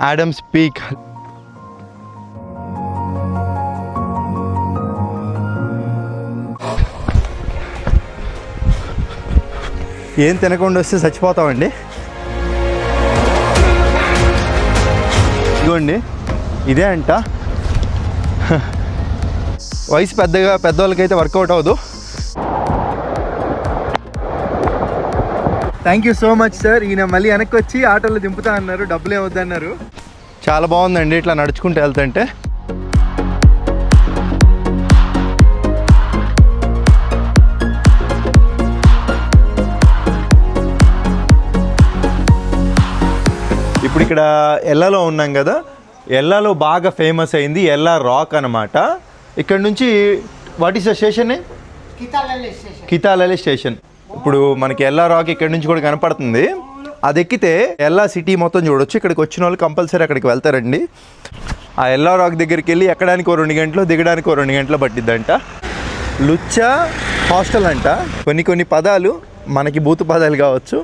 Adams peak. ఏం తినకుండా వస్తే చచ్చిపోతామండి. ఇదిగోండి ఇదే అంట. వయసు పెద్దవాళ్ళకైతే వర్కౌట్ అవ్వదు. Thank you so much sir. ఈయన మళ్ళీ వెనక్కి వచ్చి ఆటోలో దింపుతా అన్నారు, డబ్బులు ఏమొద్దన్నారు. చాలా బాగుందండి ఇట్లా నడుచుకుంటూ వెళ్తుంటే. ఇప్పుడు ఇక్కడ ఎల్లాలో ఉన్నాం కదా, ఎల్లాలో బాగా ఫేమస్ అయింది ఎల్లా రాక్ అనమాట. ఇక్కడ నుంచి what is the station? Kithalella station. ఇప్పుడు మనకి ఎల్లా రాక్ ఇక్కడ నుంచి కూడా కనపడుతుంది. అది ఎక్కితే ఎల్లా సిటీ మొత్తం చూడొచ్చు. ఇక్కడికి వచ్చిన వాళ్ళు కంపల్సరీ అక్కడికి వెళ్తారండి. ఆ ఎల్లా రాక్ దగ్గరికి వెళ్ళి ఎక్కడానికి 2 గంటలు, దిగడానికి 2 గంటలు పట్టిద్దంట. లుచ్చా హాస్టల్ అంట. కొన్ని పదాలు మనకి బూతు పదాలు కావచ్చు,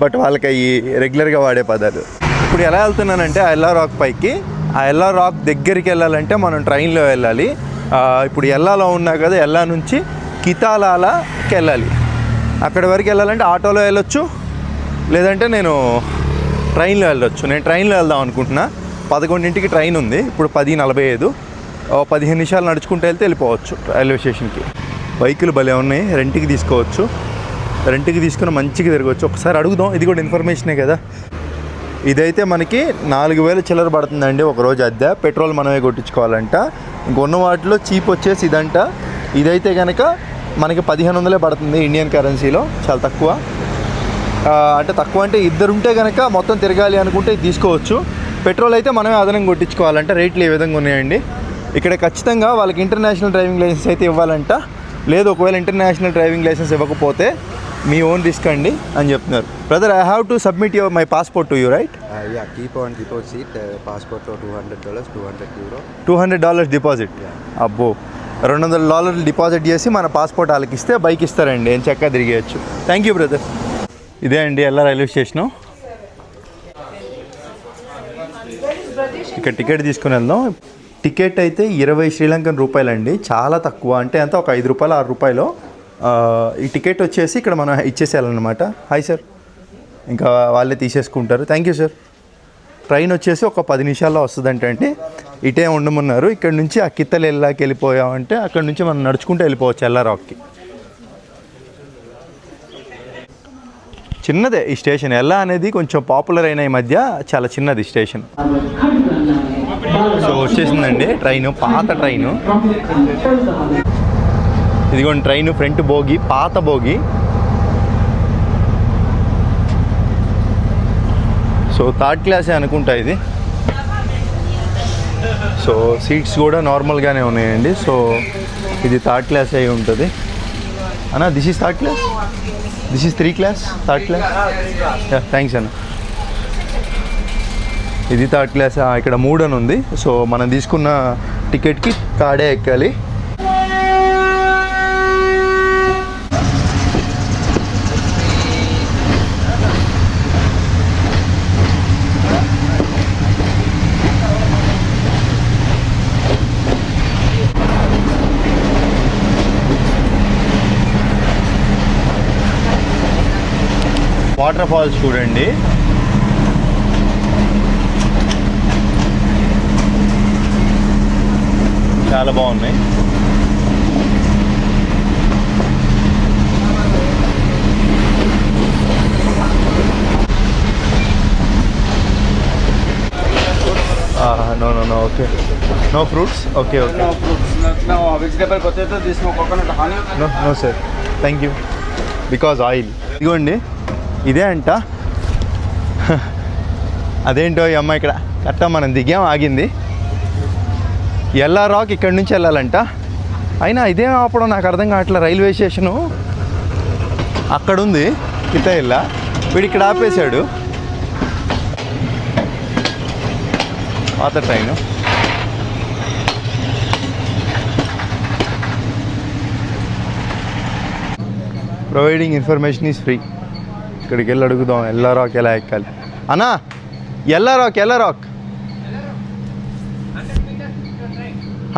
బట్ వాళ్ళకి అవి రెగ్యులర్గా వాడే పదాలు. ఇప్పుడు ఎలా వెళ్తున్నానంటే ఆ ఎల్లా రాక్ పైకి, ఆ ఎల్లా రాక్ దగ్గరికి వెళ్ళాలంటే మనం ట్రైన్లో వెళ్ళాలి. ఇప్పుడు ఎల్లాలో ఉన్నా కదా, ఎల్లా నుంచి కితాలాలకి వెళ్ళాలి. అక్కడి వరకు వెళ్ళాలంటే ఆటోలో వెళ్ళొచ్చు, లేదంటే నేను ట్రైన్లో వెళ్ళొచ్చు. నేను ట్రైన్లో వెళ్దాం అనుకుంటున్నా. 11ంటికి ట్రైన్ ఉంది, ఇప్పుడు 10:45. 15 నిమిషాలు నడుచుకుంటూ వెళ్తే వెళ్ళిపోవచ్చు రైల్వే స్టేషన్కి. బైకులు భలే ఉన్నాయి, రెంట్కి తీసుకోవచ్చు. రెంట్కి తీసుకుని మంచిగా తిరగవచ్చు. ఒకసారి అడుగుదాం, ఇది కూడా ఇన్ఫర్మేషనే కదా. ఇదైతే మనకి 4,000 చిల్లర పడుతుందండి ఒకరోజు అద్దె. పెట్రోల్ మనమే కొట్టించుకోవాలంట. ఇంకొన్న వాటిలో చీప్ వచ్చేసి ఇదంట. ఇదైతే కనుక మనకి 1,500 పడుతుంది ఇండియన్ కరెన్సీలో, చాలా తక్కువ. అంటే తక్కువ అంటే ఇద్దరుంటే కనుక మొత్తం తిరగాలి అనుకుంటే ఇది తీసుకోవచ్చు. పెట్రోల్ అయితే మనమే అదనంగా కొట్టించుకోవాలంట. రేట్లు ఏ విధంగా ఉన్నాయండి ఇక్కడ. ఖచ్చితంగా వాళ్ళకి ఇంటర్నేషనల్ డ్రైవింగ్ లైసెన్స్ అయితే ఇవ్వాలంట. లేదు ఒకవేళ ఇంటర్నేషనల్ డ్రైవింగ్ లైసెన్స్ ఇవ్వకపోతే మీ ఓన్ రిస్క్ అండి అని చెప్తున్నారు. Brother, I have to submit my passport to you, right? Yeah, keep on deposit passport for $200, €200. $200 deposit. అబ్బో, $200 డిపాజిట్ చేసి మన పాస్పోర్ట్ వాళ్ళకి ఇస్తే బైక్ ఇస్తారండి. ఏం చక్కగా తిరిగేయచ్చు. Thank you brother. ఇదే అండి ఎల్లా రైల్వే స్టేషను. ఇక్కడ టికెట్ తీసుకుని వెళ్దాం. టికెట్ అయితే 20 శ్రీలంకన్ రూపాయలండి, చాలా తక్కువ. అంటే అంత ఒక ₹5 ₹6. ఈ టికెట్ వచ్చేసి ఇక్కడ మనం ఇచ్చేసేయాలన్నమాట. హాయ్ సార్, ఇంకా వాళ్ళే తీసేసుకుంటారు. Thank you sir. ట్రైన్ వచ్చేసి ఒక 10 నిమిషాల్లో వస్తుందంటే ఇటే ఉండమన్నారు. ఇక్కడ నుంచి ఆ కిత్తలు ఎల్లాకి వెళ్ళిపోయామంటే అక్కడ నుంచి మనం నడుచుకుంటూ వెళ్ళిపోవచ్చు ఎల్లా రాక్కి. చిన్నదే ఈ స్టేషన్. ఎల్లా అనేది కొంచెం పాపులర్ అయిన ఈ మధ్య, చాలా చిన్నది స్టేషన్. సో వచ్చేసిందండి ట్రైను, పాత ట్రైను. ఇదిగోండి ట్రైను, ఫ్రంట్ బోగి, పాత బోగి. సో 3rd క్లాసే అనుకుంటా ఇది. సో సీట్స్ కూడా నార్మల్గానే ఉన్నాయండి. సో ఇది 3rd క్లాస్ అయి ఉంటుంది అన్న. This is 3rd class, this is 3 class, 3rd class. Thanks అన్న. ఇది 3rd క్లాస్. ఇక్కడ 3 అని ఉంది. సో మనం తీసుకున్న టికెట్కి 3rd ఎక్కాలి. వాటర్ ఫాల్స్ చూడండి. చాలా బాగున్నాయి. No, okay. No fruits? Okay. No fruits. No vegetable potato. This no coconut honey. No sir. Thank you. Because oil. ఇదిగోండి ఇదే అంట. అదేంటో ఈ అమ్మ ఇక్కడ కరెక్టా మనం దిగాం, ఆగింది. ఎల్లా రాక్ ఇక్కడ నుంచి వెళ్ళాలంట. అయినా ఇదేం ఆపడం నాకు అర్థం కావట్లేదు. రైల్వే స్టేషను అక్కడ ఉంది కితయల్లా, వీడు ఇక్కడ ఆపేశాడు. పాత train. Providing information is free. ఇక్కడికి వెళ్ళి అడుగుదాం ఎల్లా రాక్ ఎలా ఎక్కాలి. అన్నా ఎల్లా rock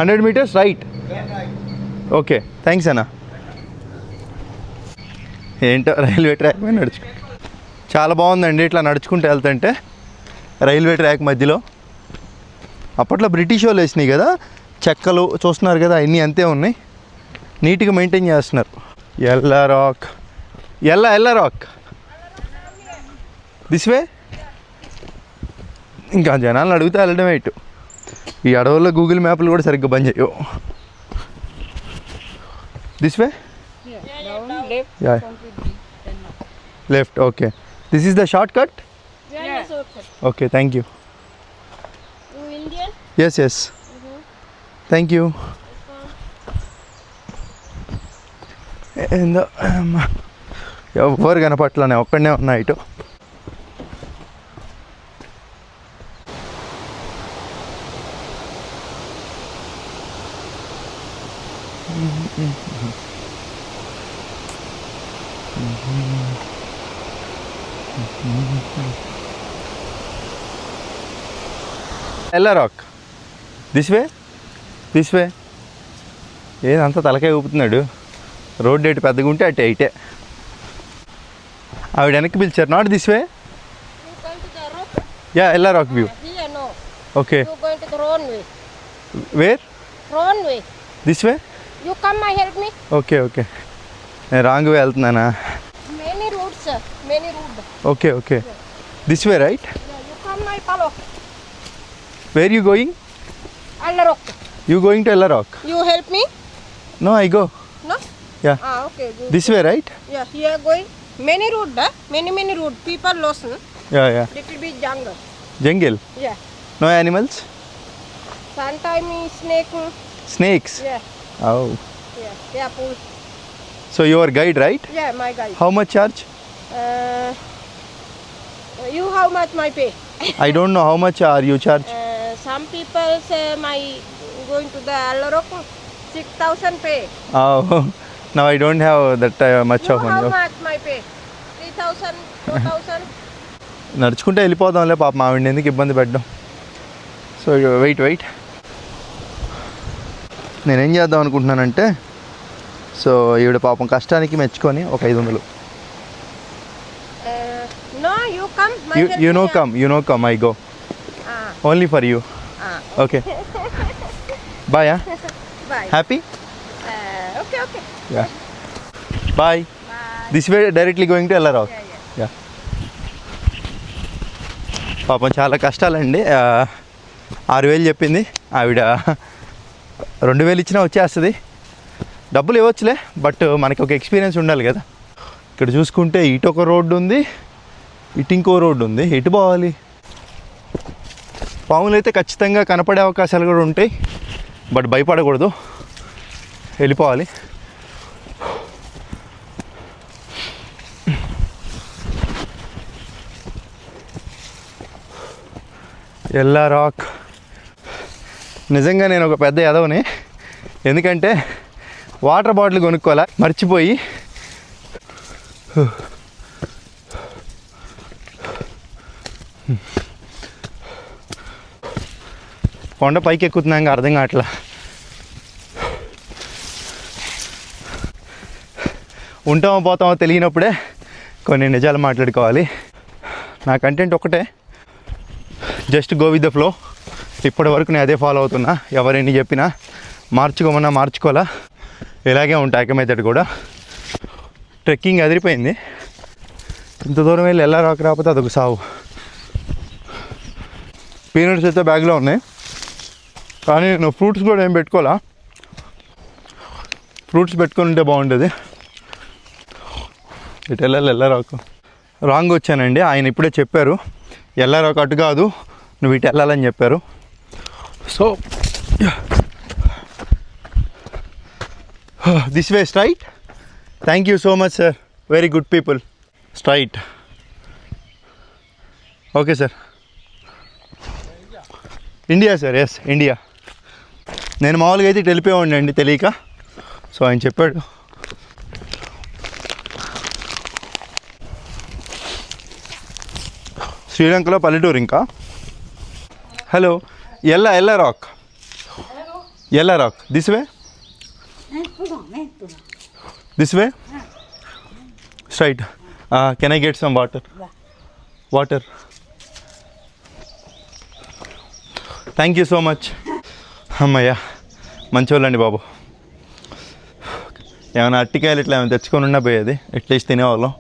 100 meters right. Okay thanks అన్న. ఏంటో రైల్వే ట్రాక్ మీద చాలా బాగుందండి. ఇట్లా నడుచుకుంటూ వెళ్తుంటే రైల్వే ట్రాక్ మధ్యలో అప్పట్లో బ్రిటిష్ వాళ్ళు వేసినాయి కదా చెక్కలు, చూస్తున్నారు కదా అన్నీ అంతే ఉన్నాయి. నీట్గా మెయింటైన్ చేస్తున్నారు. ఎల్లా rock, Ella rock this way. ఇంకా జనాలను అడిగితే వెళ్ళడమే ఇటు. ఈ అడవుల్లో గూగుల్ మ్యాప్లు కూడా సరిగ్గా బంద్ చేయవు. This way left. Okay this is the shortcut. Okay thank you. Yes thank you. ఏందో ఎవరు కనపట్లనే, ఒక్కడనే ఉన్నా ఇటు. ఎల్లా రాక్ దిస్ వే. ఏదంతా తలకాయ ఊపుతున్నాడు. రోడ్ ఎటు పెద్దగా ఉంటే అటు ఇటే. ఆవిడ వెనక్కి పిలిచారు. Not this way. Yeah Ella rock view. Okay where this way. You come and help me. Okay నేను రాంగ్ వే వెళ్తున్నానా? Many roads, sir. Many roads. Okay this way right. Yeah, you come my follow. Where you going? Allarok. You going to Ella rock? You help me? No I go. No? Yeah. Okay. Good. This way right. Yeah, here going. Many road, many road. People lost. Yeah Little bit jungle. Jungle. Yeah. No animals? Sometimes snake. Snakes. Yeah. Oh. Yeah. Careful. So you are guide, right? Yeah, my guy. How much charge? You how much my pay? I don't know how much are you charge. Some people say my going to the Allarok 6,000 pay. Oh, now I don't have that much You of how money. much my pay? 3,000, 4,000. నడుచుకుంటే వెళ్ళిపోదాంలే పాపం, ఆవిడ ఎందుకు ఇబ్బంది పెట్టడం. So wait నేనేం చేద్దాం అనుకుంటున్నానంటే, so ఈవిడ పాపం కష్టానికి మెచ్చుకొని ఒక 500. No, you come. My You know come, I go. Only for you. Okay. Bye. Bye. Happy? Okay. Yeah. Bye. This way directly going to Ella Rock. Yeah. పాపం చాలా కష్టాలండి. 6,000 చెప్పింది ఆవిడ. 2,000 ఇచ్చినా వచ్చేస్తుంది. డబ్బులు ఇవ్వచ్చులే, బట్ మనకి ఒక ఎక్స్పీరియన్స్ ఉండాలి కదా. ఇక్కడ చూసుకుంటే ఇటు ఒక రోడ్డు ఉంది, ఇటు ఇంకో రోడ్డు ఉంది. ఎటు పోవాలి? పాములు అయితే ఖచ్చితంగా కనపడే అవకాశాలు కూడా ఉంటాయి, బట్ భయపడకూడదు, వెళ్ళిపోవాలి. ఎల్లా రాక్. నిజంగా నేను ఒక పెద్ద ఎదవని, ఎందుకంటే వాటర్ బాటిల్ కొనుక్కోవాలా మర్చిపోయి. కొండ పైకి ఎక్కుతున్నాక అర్థం కావట్లా. ఉంటామో పోతామో తెలియనప్పుడే కొన్ని నిజాలు మాట్లాడుకోవాలి. నా కంటెంట్ ఒకటే, just go with the flow. ఇప్పటి వరకు నేను అదే ఫాలో అవుతున్నా. ఎవరెన్ని చెప్పినా మార్చుకోమన్నా మార్చుకోవాలా, ఇలాగే ఉంటాయి. మెథడ్ కూడా ట్రెక్కింగ్ అదిరిపోయింది. ఇంత దూరం వెళ్ళి ఎలా రాకపోతే అదొక సావు. పీనట్స్ అయితే బ్యాగ్లో ఉన్నాయి, కానీ నేను ఫ్రూట్స్ కూడా ఏం పెట్టుకోవాలా. ఫ్రూట్స్ పెట్టుకొని ఉంటే బాగుంటుంది. ఇటు వెళ్ళాలి ఎల్లారాకు. రాంగ్ వచ్చానండి. ఆయన ఇప్పుడే చెప్పారు ఎల్లారాకు అటు కాదు, నువ్వు ఇటు వెళ్ళాలని చెప్పారు. So this way straight. Thank you so much sir, very good people. Straight. Okay sir. India sir. Yes India. నేను మామూలుగా అయితే ఇటు వెళ్ళిపోయామండి అండి తెలియక. సో ఆయన చెప్పాడు. శ్రీలంకలో పల్లెటూరు ఇంకా. Hello Ella rock. Yellow rock. This way? This way? Straight. Can I get some water? Water. Thank you so much. అమ్మయ్యా మంచోళ్ళండి బాబు. ఏమైనా అట్టికాయలు ఇట్లా ఏమైనా తెచ్చుకొని ఉన్నా పోయేది, ఎట్లీస్ట్ తినేవాళ్ళం.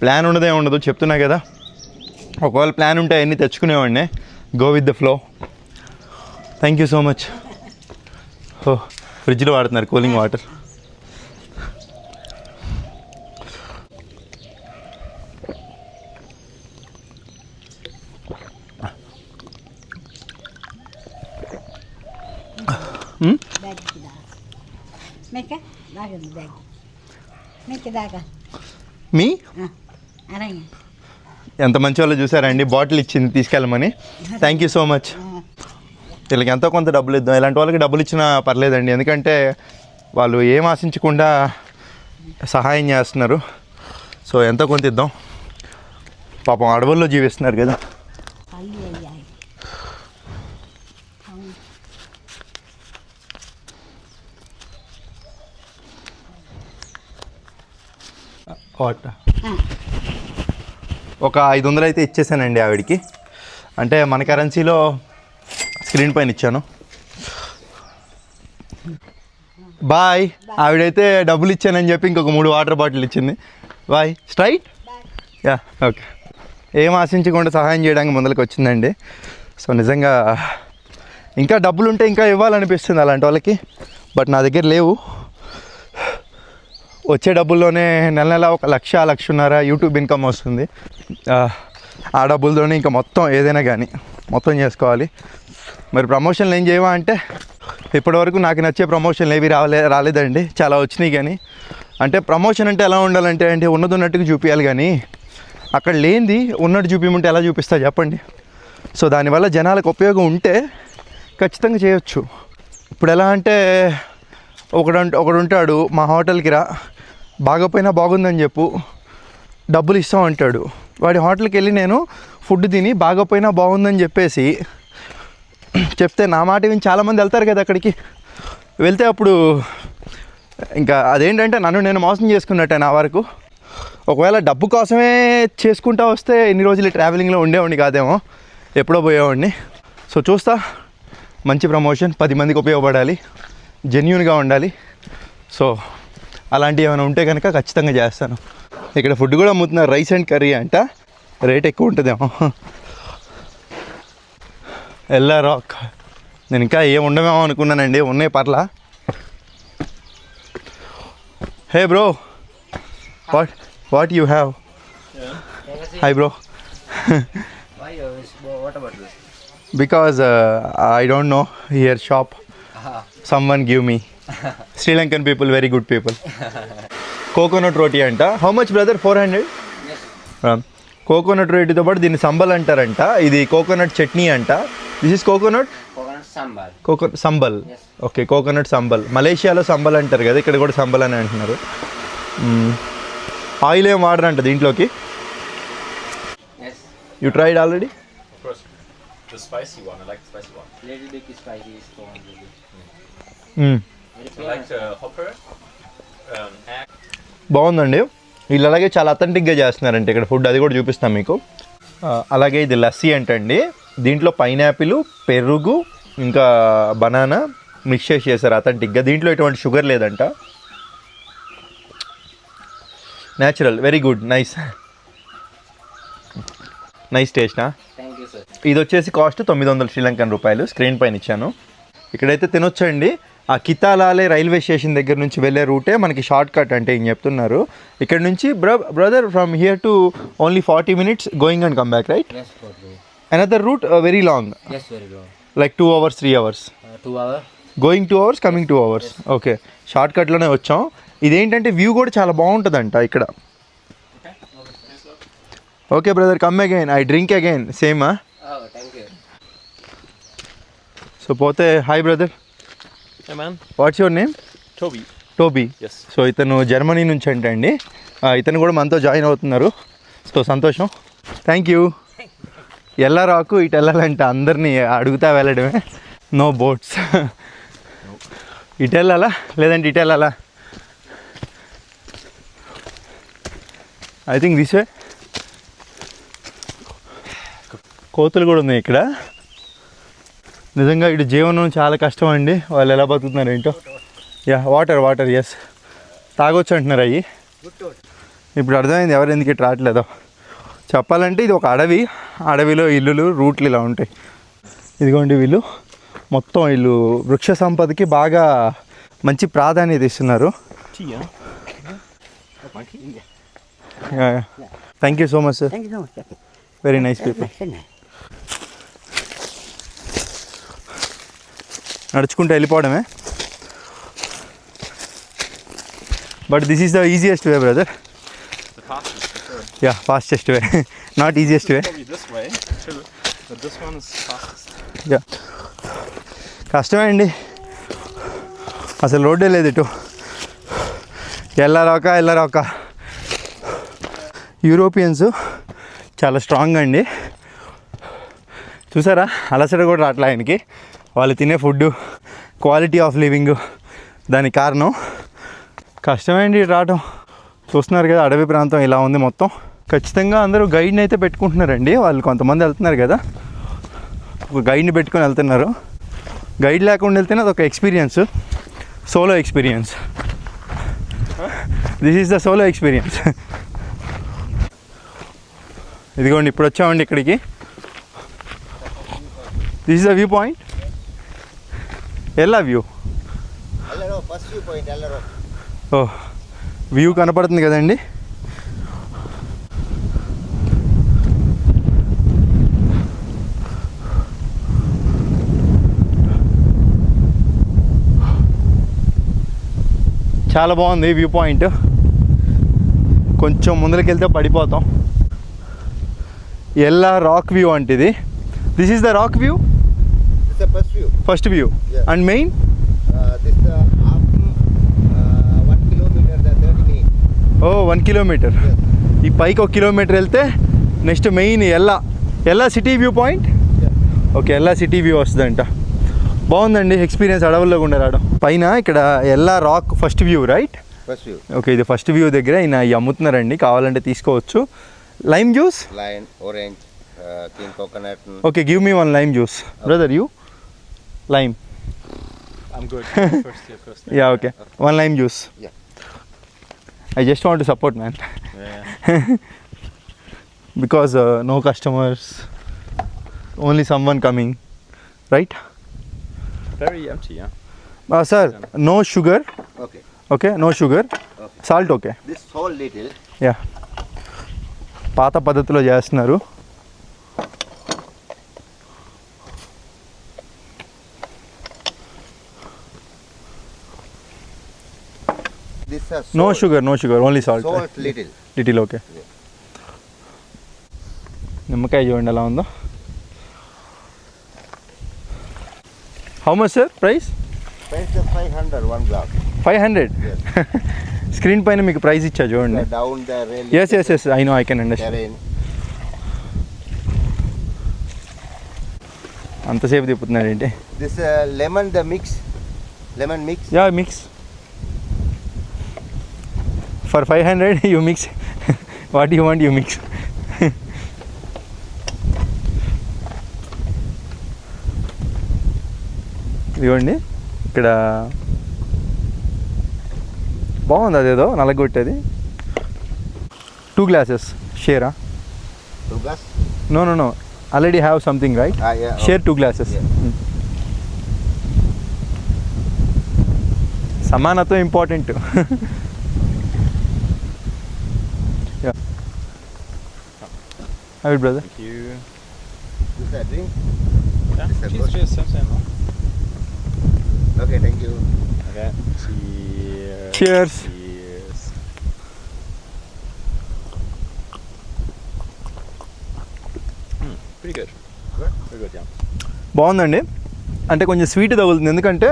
ప్లాన్ ఉండదే ఉండదు చెప్తున్నా కదా. ఒకవేళ ప్లాన్ ఉంటే అవన్నీ తెచ్చుకునేవాడిని. Go with the flow. Thank you so much. Oh ఫ్రిడ్జ్లో వాడుతున్నారు కూలింగ్ వాటర్. మీ ఎంత మంచి వాళ్ళు చూసారండి, బాటిల్ ఇచ్చింది తీసుకెళ్ళమని. Thank you so much. వీళ్ళకి ఎంతో కొంత డబ్బులు ఇద్దాం. ఇలాంటి వాళ్ళకి డబ్బులు ఇచ్చినా పర్లేదండి, ఎందుకంటే వాళ్ళు ఏం ఆశించకుండా సహాయం చేస్తున్నారు. సో ఎంతో కొంత ఇద్దాం. పాపం అడవుల్లో జీవిస్తున్నారు కదా. ఒక 500 అయితే ఇచ్చేసానండి ఆవిడికి. అంటే మన కరెన్సీలో స్క్రీన్ పైన ఇచ్చాను. బాయ్. ఆవిడైతే డబ్బులు ఇచ్చానని చెప్పి ఇంకొక 3 వాటర్ బాటిల్ ఇచ్చింది. బాయ్. స్ట్రైట్. Yeah okay. ఏం ఆశించకుండా సహాయం చేయడానికి ముందరికి వచ్చిందండి. సో నిజంగా ఇంకా డబ్బులు ఉంటే ఇంకా ఇవ్వాలనిపిస్తుంది అలాంటి వాళ్ళకి. బట్ నా దగ్గర లేవు. వచ్చే డబ్బుల్లోనే నెల నెల 1,00,000-1,50,000 యూట్యూబ్ ఇన్కమ్ వస్తుంది. ఆ డబ్బులతోనే ఇంకా మొత్తం ఏదైనా కానీ మొత్తం చేసుకోవాలి. మరి ప్రమోషన్లు ఏం చేయవా అంటే ఇప్పటివరకు నాకు నచ్చే ప్రమోషన్లు ఏవి రాలేదండి. చాలా వచ్చినాయి కానీ, అంటే ప్రమోషన్ అంటే ఎలా ఉండాలంటే అంటే ఉన్నది ఉన్నట్టుగా చూపించాలి కానీ అక్కడ లేనిది ఉన్నట్టు చూపించమంటే ఎలా చూపిస్తా చెప్పండి. సో దానివల్ల జనాలకు ఉపయోగం ఉంటే ఖచ్చితంగా చేయొచ్చు. ఇప్పుడు ఎలా అంటే ఒకడు ఉంటాడు, మా హోటల్కి రా, బాగపోయినా బాగుందని చెప్పు, డబ్బులు ఇస్తాం అంటాడు. వాడి హోటల్కి వెళ్ళి నేను ఫుడ్ తిని బాగపోయినా బాగుందని చెప్పేసి చెప్తే నా మాట విని చాలామంది వెళ్తారు కదా అక్కడికి. వెళ్తే అప్పుడు ఇంకా అదేంటంటే నన్ను నేను మోసం చేసుకున్నట్టే నా వరకు. ఒకవేళ డబ్బు కోసమే చేసుకుంటా వస్తే ఎన్ని రోజులు ట్రావెలింగ్లో ఉండేవాడిని కాదేమో, ఎప్పుడో పోయేవాడిని. సో చూస్తా, మంచి ప్రమోషన్ 10 మందికి ఉపయోగపడాలి, జెన్యూన్గా ఉండాలి. సో అలాంటివి ఏమైనా ఉంటే కనుక ఖచ్చితంగా చేస్తాను. ఇక్కడ ఫుడ్ కూడా అమ్ముతున్నారు, రైస్ అండ్ కర్రీ అంట. రేట్ ఎక్కువ ఉంటుందేమో. ఎల్లా రాక్. నేను ఇంకా ఏం ఉండమేమో అనుకున్నానండి, ఉన్నాయి పర్లా. హే bro, what you have? Hi bro. Because I don't know here shop. Someone give me. Sri Lankan people, very good people. Coconut roti anta. How much brother? 400? Yes. Coconut roti తో పాటు దీన్ని సంబల్ అంటారంట. ఇది కోకోనట్ చట్నీ అంట. This is coconut sambal. Sambal. Okay, coconut sambal. మలేషియాలో సంబల్ అంటారు కదా, ఇక్కడ కూడా సంబల్ అని అంటున్నారు. ఆయిల్ ఏం వాడరంట దీంట్లోకి. You tried already? Of course. The spicy one. I like the spicy one. Little bit spicy is going to be. I like the hopper. Egg. బాగుందండి. వీళ్ళు అలాగే చాలా అథెంటిక్గా చేస్తున్నారంటే ఇక్కడ ఫుడ్, అది కూడా చూపిస్తాం మీకు. అలాగే ఇది లస్సీ అంటండి. దీంట్లో పైనాపిల్, పెరుగు, ఇంకా బనానా మిక్స్ చేసి చేశారు అథెంటిక్గా. దీంట్లో ఎటువంటి షుగర్ లేదంట. న్యాచురల్, వెరీ గుడ్, నైస్ టేస్టా. Thank you, sir. ఇది వచ్చేసి కాస్ట్ 900 శ్రీలంకన్ రూపాయలు. స్క్రీన్ పైన ఇచ్చాను. ఇక్కడైతే తినొచ్చండి. ఆ కితాలాలే రైల్వే స్టేషన్ దగ్గర నుంచి వెళ్ళే రూటే మనకి షార్ట్ కట్ అంటే ఏం చెప్తున్నారు. ఇక్కడ నుంచి brother from here to only 40 minutes going and come back, right? Yes, for you. Another route very long, Yes, very long. Like 2 hours 3 hours. 2 hours. Going 2 hours, coming 2 hours. Okay, short కట్లోనే వచ్చాం. ఇదేంటంటే view కూడా చాలా బాగుంటుందంట ఇక్కడ. Okay brother, come again, I drink again same. Oh, thank you. So పోతే hi brother. Hey man. What's your name? Toby. Toby. Yes. So ఇతను Germany నుంచి అండి. ఇతను కూడా మనతో జాయిన్ అవుతున్నారు. సో సంతోషం, థ్యాంక్ యూ. ఎల్లా రాకు, ఇటు వెళ్ళాలంటే అందరినీ అడుగుతా వెళ్ళడమే. No boats. ఇటు వెళ్ళాలా లేదంటే ఇటు వెళ్ళాలా? I think this way. కోతులు కూడా ఉన్నాయి ఇక్కడ. నిజంగా ఇటు జీవనం చాలా కష్టం అండి. వాళ్ళు ఎలా బతుకుతున్నారు ఏంటో. యా, వాటర్ ఎస్, తాగొచ్చు అంటున్నారు అవి. ఇప్పుడు అర్థమైంది ఎవరు ఎందుకు ఇటు రావట్లేదో. చెప్పాలంటే ఇది ఒక అడవి. అడవిలో ఇల్లులు రూట్లు ఇలా ఉంటాయి. ఇదిగోండి వీళ్ళు మొత్తం వీళ్ళు వృక్ష సంపదకి బాగా మంచి ప్రాధాన్యత ఇస్తున్నారు. Thank you so much sir. Very nice people. నడుచుకుంటూ వెళ్ళిపోవడమే. But this is the easiest way brother. The fastest, for sure. Yeah, fastest way, not easiest way. Probably this way too, but this one is fastest. Yeah, కష్టమే అండి. అసలు రోడ్డే లేదు ఇటు. వెళ్ళరాక. Europeans చాలా strong అండి. చూసారా, అలసట కూడా రావట్లే ఆయనకి. వాళ్ళు తినే ఫుడ్, క్వాలిటీ ఆఫ్ లివింగ్ దానికి కారణం. కష్టమే అండి రావటం. చూస్తున్నారు కదా అడవి ప్రాంతం ఇలా ఉంది మొత్తం. ఖచ్చితంగా అందరూ గైడ్ని అయితే పెట్టుకుంటున్నారండి. వాళ్ళు కొంతమంది వెళ్తున్నారు కదా, ఒక గైడ్ని పెట్టుకొని వెళ్తున్నారు. గైడ్ లేకుండా వెళ్తేనే అదొక experience, solo experience. This is the solo experience. ఇదిగోండి ఇప్పుడు వచ్చామండి ఇక్కడికి. This is the view point. ఎలా view? First view point Ella Rock. Oh, view కనపడుతుంది కదండి. చాలా బాగుంది వ్యూ పాయింట్. కొంచెం ముందరికి వెళ్తే పడిపోతాం. ఎల్లా రాక్ వ్యూ అంటే ఇది. This is the rock view, This is the first view. First view. Yeah. And main This half 1 kilometer, the 30 minutes. 1 kilometer. Yes. ఈ పైకి 1 కిలోమీటర్ వెళ్తే next main Ella city view point. Yeah. Okay, Ella city view వస్తుందంట. బాగుందండి experience అడవుల్లో గుండా రావడం. పైన ఇక్కడ Ella rock first view right. First view. Okay, ఇది ఫస్ట్ వ్యూ దగ్గర ఈయన ఇవి అమ్ముతున్నారండి, కావాలంటే తీసుకోవచ్చు. Lime juice. Lion, orange, king coconut. Okay, give me 1 lime juice brother. You lime. I'm good. First. Yeah, okay, 1 lime juice. Yeah. I just want to support, man. Yeah. Because no customers, only someone coming, right? Very empty, yeah. Sir, no sugar. Okay. Okay, no sugar. Okay. Salt okay. This whole little. Yeah. పాత పద్ధతిలో చేస్తున్నారు. This has No salt. sugar, only salt. Salt little. Little okay. Yeah. నిమ్మకాయ చూడండి ఎలా ఉందో. How much sir price? Price is 500 1 glass. 500. Yes. Screen పైన మీకు price ఇచ్చా చూడండి. Down the rail. Yes I know, I can understand. Terrain. అంతసేపు తిప్పుతున్నాడు ఏంటి? This lemon, the mix. Lemon mix. Yeah, mix. For 500 you mix. What you want you mix. ఇదిగోండి ఇక్కడ బాగుంది, అదేదో నలగొట్టేది. 2 glasses షేరా? 2 glass. No, already have something right. Yeah. Share 2 glasses. Yeah. సమానత్వం important. Hi brother. Thank you. This is a drink. Yeah. It's a good. Cheers. Same. Okay, thank you. Okay. Cheers. Cheers. Cheers. Pretty good. Good? Very good, yeah. బాగుందండి. అంటే కొంచెం sweet తగులుతుంది, ఎందుకంటే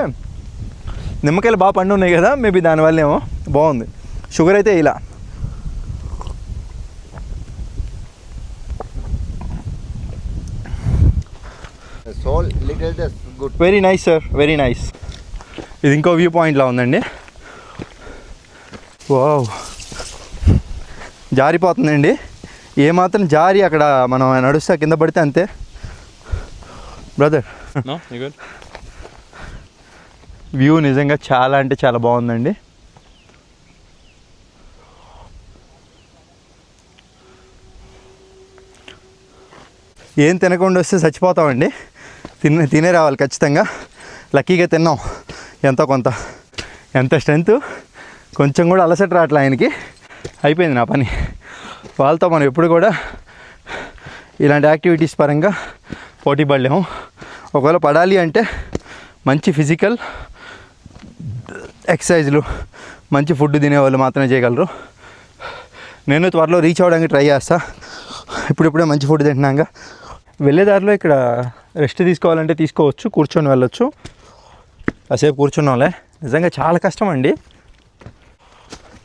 నిమ్మకాయలు బాగా పండు ఉన్నాయి కదా, మేబీ దానివల్ల ఏమో బాగుంది. షుగర్ అయితే ఇలా. The salt little, that's good. Very nice sir, very nice. ఇది ఇంకో వ్యూ పాయింట్లా ఉందండి. వావ్, జారిపోతుందండి. ఏమాత్రం జారి అక్కడ మనం నడుస్తా కింద పడితే అంతే. Brother, No, you good? View నిజంగా చాలా అంటే చాలా బాగుందండి. ఏం తినకుండా వస్తే చచ్చిపోతామండి. తినే రావాలి ఖచ్చితంగా. లక్కీగా తిన్నాం ఎంతో కొంత. ఎంత స్ట్రెంత్, కొంచెం కూడా అలసట రావట్లే ఆయనకి. అయిపోయింది నా పని. వాళ్ళతో మనం ఎప్పుడు కూడా ఇలాంటి యాక్టివిటీస్ పరంగా పోటీ పడలేము. ఒకవేళ పడాలి అంటే మంచి ఫిజికల్ ఎక్సర్సైజ్లు, మంచి ఫుడ్ తినేవాళ్ళు మాత్రమే చేయగలరు. నేను త్వరలో రీచ్ అవ్వడానికి ట్రై చేస్తా. ఇప్పుడిప్పుడే మంచి ఫుడ్ తింటున్నాక వెళ్ళేదారిలో ఇక్కడ రెస్ట్ తీసుకోవాలంటే తీసుకోవచ్చు, కూర్చొని వెళ్ళొచ్చు. కాసేపు కూర్చున్నాంలే. నిజంగా చాలా కష్టం అండి.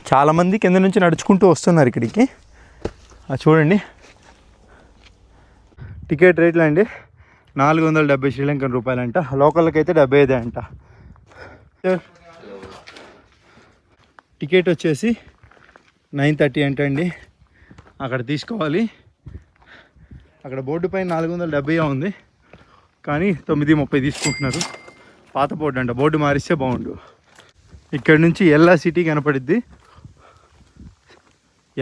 చాలామంది కింద నుంచి నడుచుకుంటూ వస్తున్నారు ఇక్కడికి. చూడండి టికెట్ రేట్లు అండి 470 శ్రీలంకన్ రూపాయలంట. లోకల్కి అయితే 75 అంట. టికెట్ వచ్చేసి 930 అంట అండి. అక్కడ తీసుకోవాలి. అక్కడ బోర్డు పైన 470 ఉంది, కానీ 930 తీసుకుంటున్నారు. పాత బోర్డు అంట. బోర్డు మారిస్తే బాగుండు. ఇక్కడ నుంచి ఎల్లా సిటీ కనపడిద్ది.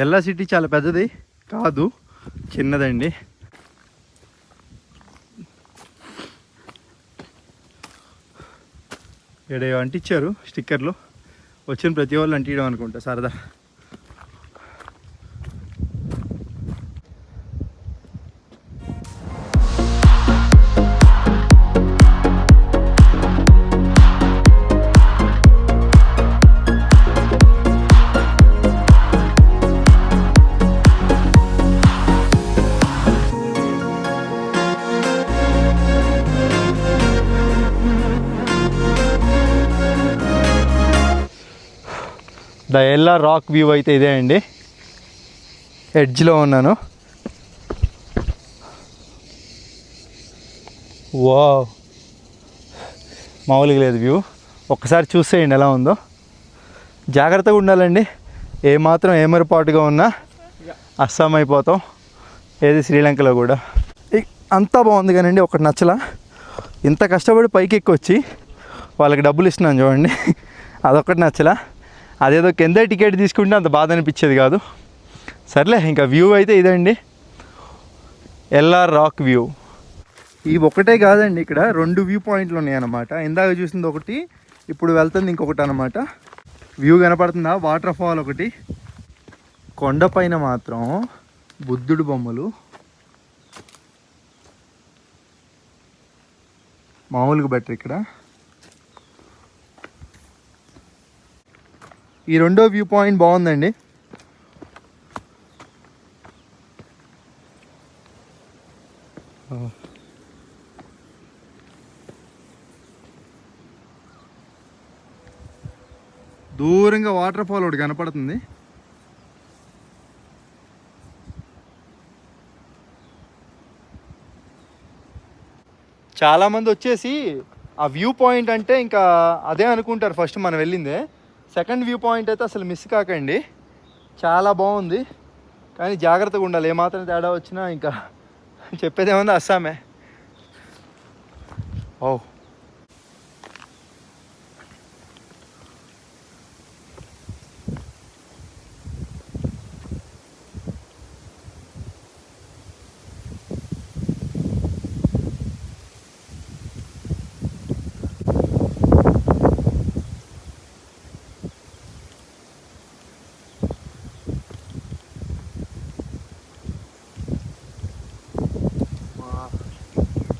ఎల్లా సిటీ చాలా పెద్దది కాదు, చిన్నదండి. ఇక్కడ అంటించారు స్టిక్కర్లు. వచ్చిన ప్రతి వాళ్ళు అంటించడం అనుకుంటా సరదా. ద ఎల్లా రాక్ వ్యూ అయితే ఇదే అండి. ఎడ్జ్లో ఉన్నాను. వావ్, మామూలుగా లేదు వ్యూ. ఒక్కసారి చూసేయండి ఎలా ఉందో. జాగ్రత్తగా ఉండాలండి. ఏమాత్రం ఏమరపాటుగా ఉన్నా అస్సాం అయిపోతాం. ఏది శ్రీలంకలో కూడా అంతా బాగుంది కానండి ఒకటి నచ్చలా. ఇంత కష్టపడి పైకి ఎక్కొచ్చి వాళ్ళకి డబ్బులు ఇస్తున్నాను చూడండి, అదొక్కటి నచ్చలా. అదేదో కింద టికెట్ తీసుకుంటే అంత బాధ అనిపించేది కాదు. సర్లే, ఇంకా వ్యూ అయితే ఇదండి, ఎల్ఆర్ రాక్ వ్యూ. ఈ ఒకటే కాదండి, ఇక్కడ 2 వ్యూ పాయింట్లు ఉన్నాయన్నమాట. ఇందాక చూసింది ఒకటి, ఇప్పుడు వెళ్తుంది ఇంకొకటి అన్నమాట. వ్యూ కనపడుతుందా? వాటర్ ఫాల్ ఒకటి. కొండపైన మాత్రం బుద్ధుడు బొమ్మలు మామూలుగా బెటర్. ఇక్కడ ఈ రెండో వ్యూ పాయింట్ బాగుందండి. దూరంగా వాటర్ ఫాల్ ఒకటి కనపడుతుంది. చాలామంది వచ్చేసి ఆ వ్యూ పాయింట్ అంటే ఇంకా అదే అనుకుంటారు ఫస్ట్ మనం వెళ్ళిందే. సెకండ్ వ్యూ పాయింట్ అయితే అసలు మిస్ కాకండి, చాలా బాగుంది. కానీ జాగ్రత్తగా ఉండాలి, ఏమాత్రం తేడా వచ్చినా ఇంకా చెప్పేదేముంది, అస్సామే. ఓ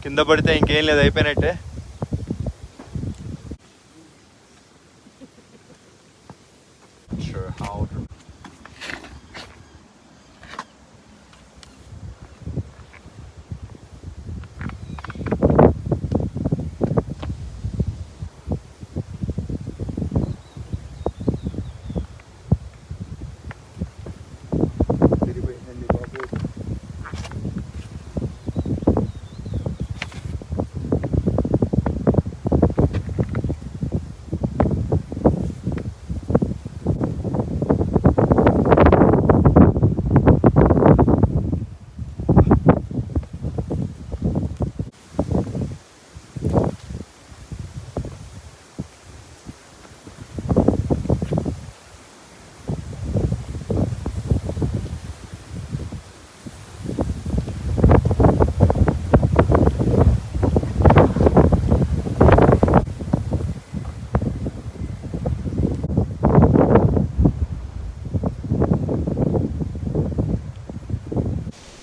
కింద పడితే ఇంకేం లేదు, అయిపోయినట్టే. Sure how.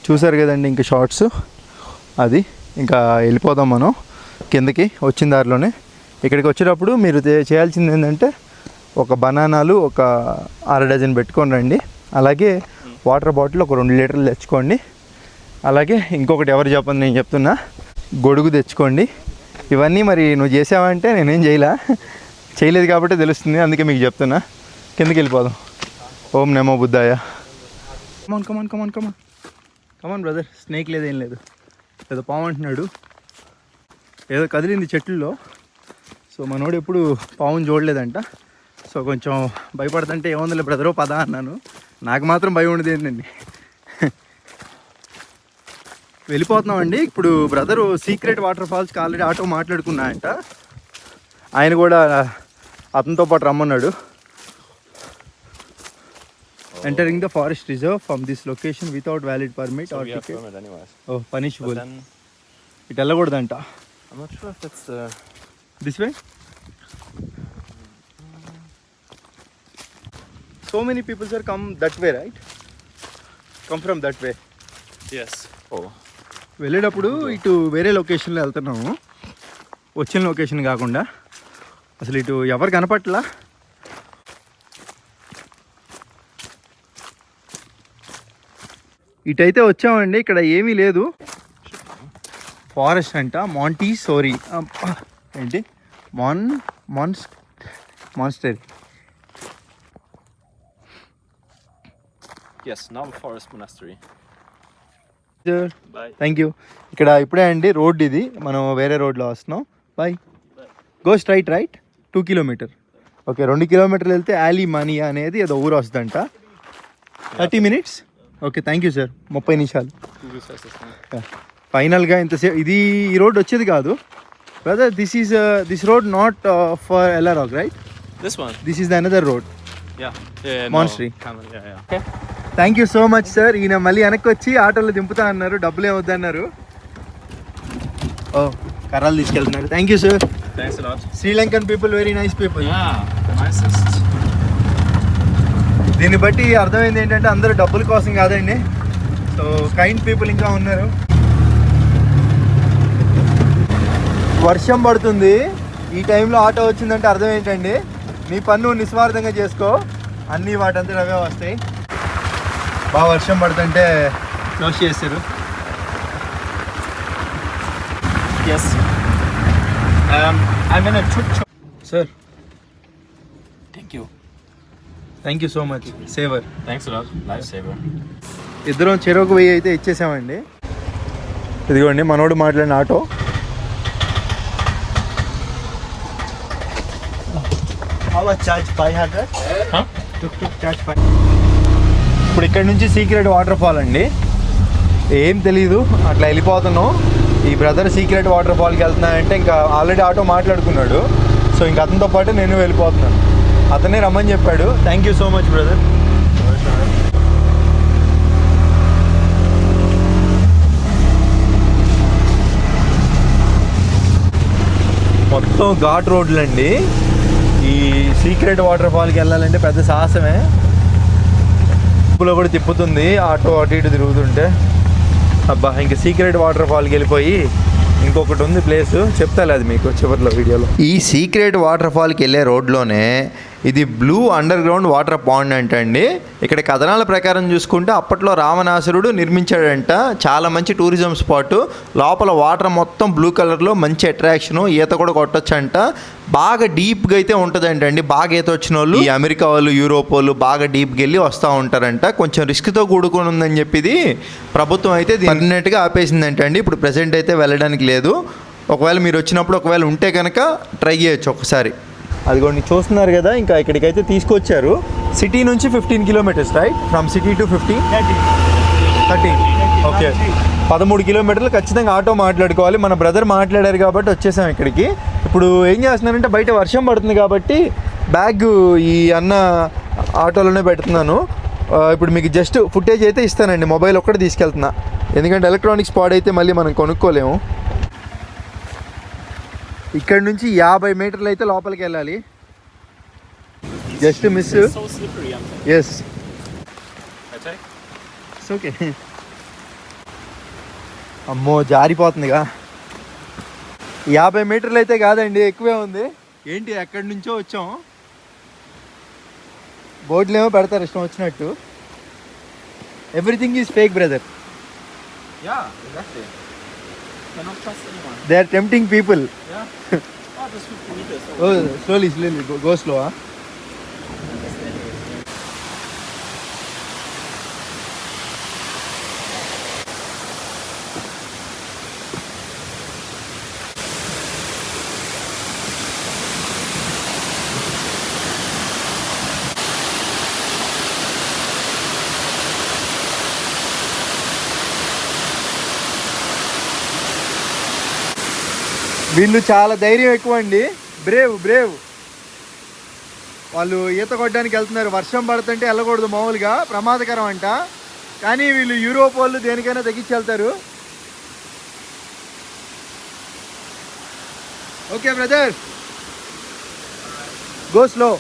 చూసారు కదండి ఇంకా షార్ట్స్, అది ఇంకా వెళ్ళిపోదాం మనం కిందకి వచ్చిన దారిలోనే. ఇక్కడికి వచ్చేటప్పుడు మీరు చేయాల్సింది ఏంటంటే ఒక బనానాలు ఒక 6 డజన్ పెట్టుకొని రండి. అలాగే వాటర్ బాటిల్ ఒక 2 లీటర్లు తెచ్చుకోండి. అలాగే ఇంకొకటి ఎవరు చెప్పండి, నేను చెప్తున్నా, గొడుగు తెచ్చుకోండి. ఇవన్నీ మరి నువ్వు చేసావంటే నేనేం చేయలేదు కాబట్టి తెలుస్తుంది, అందుకే మీకు చెప్తున్నా. కిందకి వెళ్ళిపోదాం. ఓం నమో బుద్ధాయ. కమాన్ కమాన్ కమాన్ కమాన్ కమాన్ బ్రదర్. స్నేక్ లేదు, ఏం లేదు, ఏదో పాము అంటున్నాడు, ఏదో కదిలింది చెట్లలో. సో మనోడు ఎప్పుడు పావుని చూడలేదంట. సో కొంచెం భయపడుతుంటే ఏముందిలే బ్రదరో పద అన్నాను. నాకు మాత్రం భయం ఉండదు ఏంటండి. వెళ్ళిపోతున్నామండి ఇప్పుడు. బ్రదరు సీక్రెట్ వాటర్ ఫాల్స్కి ఆల్రెడీ ఆటో మాట్లాడుకున్నాయంట. ఆయన కూడా అతనితో పాటు రమ్మన్నాడు. Entering the forest reserve from this location without valid permit So or we have ticket. permit anyways. Oh punishable. But then ఇటు వెళ్ళకూడదంట. I'm not sure if that's this way. So many people sir come that way, right? Come from that way. yes. Oh. వెళ్ళేటప్పుడు ఇటు వేరే లొకేషన్లో వెళ్తున్నాము, వచ్చిన location కాకుండా. అసలు ఇటు ఎవరు కనపట్లా. ఇటైతే వచ్చామండి, ఇక్కడ ఏమీ లేదు. ఫారెస్ట్ అంట, మాంటీసోరీ. ఏంటి monastery. Yes, Nava Forest Monastery. Bye. Thank you. ఇక్కడ ఇప్పుడే అండి రోడ్ ఇది, మనం వేరే రోడ్లో వస్తున్నాం. Bye. Go straight right 2 kilometer. Okay, 2 కిలోమీటర్లు వెళ్తే యాలీ మనీ అనేది ఏదో ఊరు వస్తుందంట. 30 minutes. Okay, thank you sir. 30 నిమిషాలు. Google says this one. ఫైనల్గా ఇంతసేపు ఇది ఈ రోడ్ వచ్చేది కాదు brother. This road not for LRR right? This one. This is the another road. Yeah. Yeah. Monastery. Camel, yeah, yeah. Okay. Thank you so much sir. ఈయన మళ్ళీ వెనక్కి వచ్చి ఆటోలో దింపుతా అన్నారు, డబ్బులు ఏమొద్దన్నారు. ఓ కర్రలు తీసుకెళ్తున్నారు. Thank you sir. Thanks a lot. Sri Lankan people very nice people. Yeah. Nicest. దీన్ని బట్టి అర్థమైంది ఏంటంటే అందరూ డబ్బుల కోసం కాదండి, సో కైండ్ పీపుల్ ఇంకా ఉన్నారు. వర్షం పడుతుంది, ఈ టైంలో ఆటో వచ్చిందంటే అర్థం ఏంటండి, నీ పన్ను నిస్వార్థంగా చేసుకో, అన్నీ వాటంతా అవే వస్తాయి. బాగా వర్షం పడుతుంటే క్లోజ్ చేస్తారు. Yes. I'm in a tuk-tuk. Sir Thank you. Thank you so much saver. Thanks a lot. Lifesaver. ఇద్దరం చెరోకు వెయ్యి అయితే ఇచ్చేసామండి. ఇదిగోండి మనోడు మాట్లాడిన ఆటో. చార్జ్ 500. Huh? చార్జ్ 5. ఇప్పుడు ఇక్కడ నుంచి సీక్రెట్ వాటర్ ఫాల్ అండి. ఏం తెలీదు, అట్లా వెళ్ళిపోతున్నాం. ఈ బ్రదర్ సీక్రెట్ వాటర్ ఫాల్కి వెళ్తున్నానంటే ఇంకా ఆల్రెడీ ఆటో మాట్లాడుకున్నాడు. సో ఇంకా అతనితో పాటు నేను వెళ్ళిపోతున్నాను. అతనే రమ్మని చెప్పాడు. Thank you so much brother. మొత్తం ఘాట్ రోడ్లు అండి. ఈ సీక్రెట్ వాటర్ ఫాల్కి వెళ్ళాలంటే పెద్ద సాహసమే. లో కూడా తిప్పుతుంది ఆటో, అటు ఇటు తిరుగుతుంటే. అబ్బా, ఇంకా సీక్రెట్ వాటర్ ఫాల్కి వెళ్ళిపోయి ఇంకొకటి ఉంది ప్లేస్, చెప్తాలే అది మీకు చివరిలో వీడియోలో. ఈ సీక్రెట్ వాటర్ ఫాల్కి వెళ్ళే రోడ్లోనే ఇది blue under ground water pond అంటండి. ఇక్కడ కథనాల ప్రకారం చూసుకుంటే అప్పట్లో రావణాసురుడు నిర్మించాడంట. చాలా మంచి టూరిజం స్పాట్. లోపల వాటర్ మొత్తం బ్లూ కలర్లో, మంచి అట్రాక్షను, ఈత కూడా కొట్టొచ్చంట. బాగా డీప్గా అయితే ఉంటుందంటండి. బాగా ఈత వచ్చిన వాళ్ళు, ఈ అమెరికా వాళ్ళు, యూరోప్ వాళ్ళు బాగా డీప్గా వెళ్ళి వస్తూ ఉంటారంట. కొంచెం రిస్క్తో కూడుకొని ఉందని చెప్పి ప్రభుత్వం అయితే పర్మనెంట్గా ఆపేసిందంటండి. ఇప్పుడు ప్రెసెంట్ అయితే వెళ్ళడానికి లేదు. ఒకవేళ మీరు వచ్చినప్పుడు ఒకవేళ ఉంటే కనుక ట్రై చేయొచ్చు ఒకసారి. అదిగోండి చూస్తున్నారు కదా, ఇంకా ఇక్కడికైతే తీసుకొచ్చారు. సిటీ నుంచి 15 kilometres right, from city to 13. Okay, 13 కిలోమీటర్లు ఖచ్చితంగా ఆటో మాట్లాడుకోవాలి. మన బ్రదర్ మాట్లాడారు కాబట్టి వచ్చేసాం ఇక్కడికి. ఇప్పుడు ఏం చేస్తున్నానంటే బయట వర్షం పడుతుంది కాబట్టి బ్యాగ్ ఈ అన్న ఆటోలోనే పెడుతున్నాను. ఇప్పుడు మీకు జస్ట్ ఫుటేజ్ అయితే ఇస్తానండి, మొబైల్ ఒక్కటే తీసుకెళ్తున్నా, ఎందుకంటే ఎలక్ట్రానిక్స్ పాడైతే మళ్ళీ మనం కొనుక్కోలేము. ఇక్కడ నుంచి 50 మీటర్లు అయితే లోపలికి వెళ్ళాలి. Just miss. So slippery. Yes, I take. It's okay. అమ్మో జారిపోతుందిగా. 50 మీటర్లు అయితే కాదండి, ఎక్కువే ఉంది. ఏంటి ఎక్కడి నుంచో వచ్చాం, బోర్డులు ఏమో పెడతారు ఇష్టం వచ్చినట్టు. Everything is fake brother. Yeah, exactly. Cannot trust anyone. They are tempting people. Yeah. Oh, just 50 meters. Oh slowly go slow. వీళ్ళు చాలా ధైర్యం ఎక్కువ అండి, బ్రేవ్. వాళ్ళు ఈత కొట్టడానికి వెళ్తున్నారు, వర్షం పడుతుంటే వెళ్ళకూడదు మామూలుగా, ప్రమాదకరం అంట. కానీ వీళ్ళు యూరోప్ వాళ్ళు దేనికైనా తగ్గించి వెళ్తారు. Okay brother, go slow.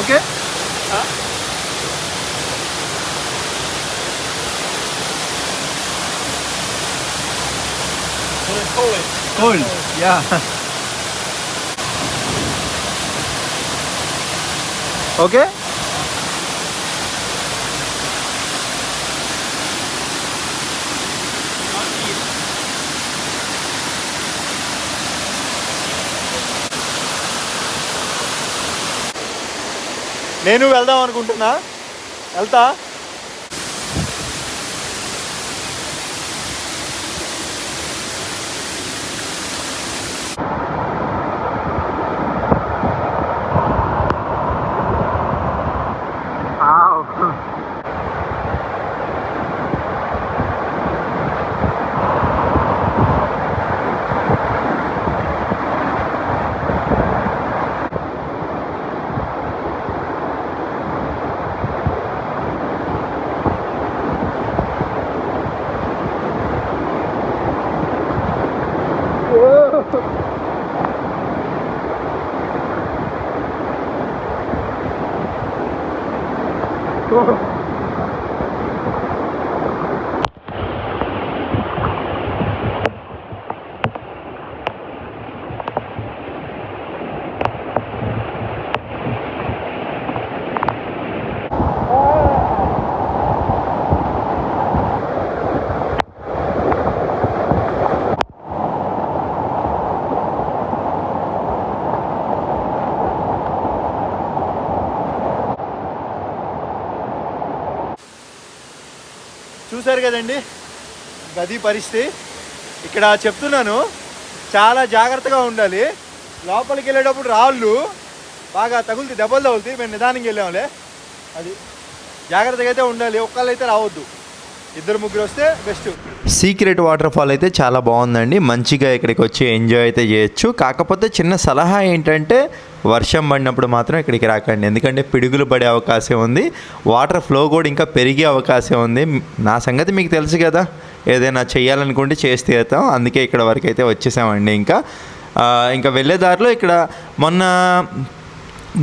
Okay. Cold. Yeah. Okay. నేను వెళ్దాం అనుకుంటున్నా, వెళ్తా. చూసారు కదండి, గది పరిస్థితి. ఇక్కడ చెప్తున్నాను, చాలా జాగ్రత్తగా ఉండాలి. లోపలికి వెళ్ళేటప్పుడు రాళ్ళు బాగా తగులుతాయి, దెబ్బలు తగులుతాయి. మేము నిదానంగా వెళ్ళాంలే, అది జాగ్రత్తగా అయితే ఉండాలి. ఒక్కళ్ళైతే రావద్దు, 2-3 వస్తే బెస్ట్. సీక్రెట్ వాటర్ ఫాల్ అయితే చాలా బాగుందండి, మంచిగా ఇక్కడికి వచ్చి ఎంజాయ్ అయితే చేయొచ్చు. కాకపోతే చిన్న సలహా ఏంటంటే వర్షం పడినప్పుడు మాత్రం ఇక్కడికి రాకండి, ఎందుకంటే పిడుగులు పడే అవకాశం ఉంది, వాటర్ ఫ్లో కూడా ఇంకా పెరిగే అవకాశం ఉంది. నా సంగతి మీకు తెలుసు కదా, ఏదైనా చేయాలనుకుంటే చేసి తీరుతాం. అందుకే ఇక్కడ వరకు అయితే వచ్చేసామండి. ఇంకా వెళ్ళే దారిలో ఇక్కడ మొన్న